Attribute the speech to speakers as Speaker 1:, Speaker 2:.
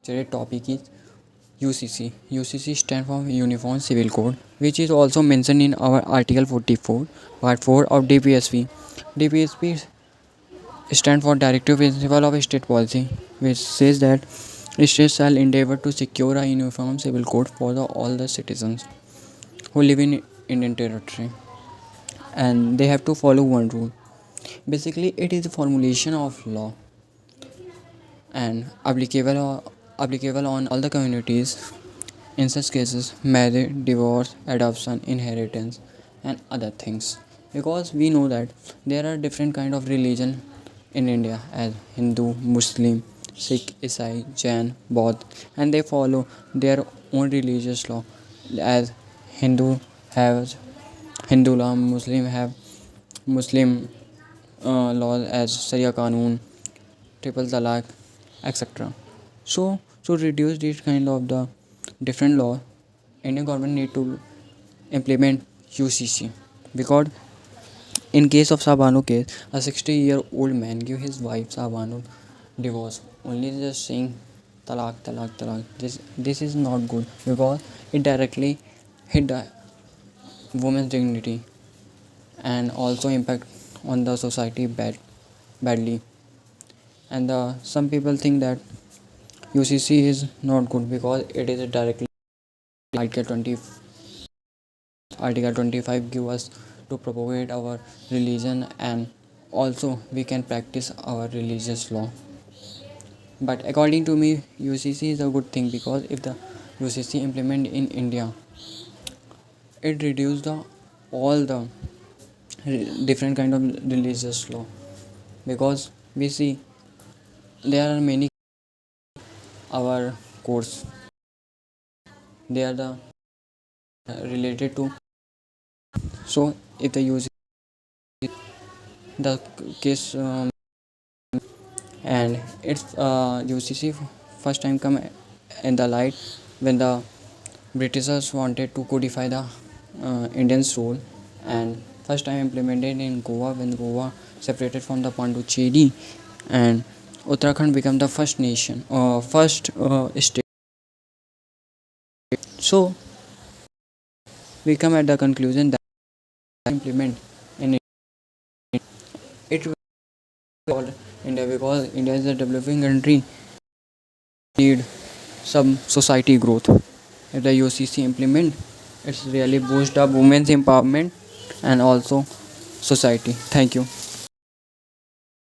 Speaker 1: Today's topic is UCC. UCC stands for Uniform Civil Code, which is also mentioned in our Article 44, Part 4 of DPSP. DPSP stands for Directive Principle of State Policy, which says that states shall endeavor to secure a uniform civil code for all the citizens who live in Indian territory, and they have to follow one rule. Basically, it is a formulation of law and applicable on all the communities. In such cases, marriage, divorce, adoption, inheritance, and other things. Because we know that there are different kind of religion in India as Hindu, Muslim, Sikh, Isai, Jain, Baudh, and they follow their own religious law. As Hindu has Hindu law, Muslim have Muslim laws as Sharia Kanun, Triple Talaq, etc. So to reduce this kind of the different law, Indian government need to implement UCC, because in case of Sabano case, a 60-year-old man give his wife Sabano divorce only just saying talak talak talak. This is not good because it directly hit the woman's dignity and also impact on the society badly. And some people think that UCC is not good because it is directly Article 20 Article 25 give us to propagate our religion, and also we can practice our religious law. But according to me, UCC is a good thing because if the UCC implement in India, it reduce the all the different kind of religious law, because we see there are many our courts, they are the related to. So if the use the case and it's UCC first time come in the light when the Britishers wanted to codify the Indian's role, and first time implemented in Goa when Goa separated from the Pondicherry, and Uttarakhand became the first nation, first state. So we come at the conclusion that implement in it will called India, because India is a developing country, need some society growth. If the UCC implement, it's really boost up women's empowerment and also society. Thank you.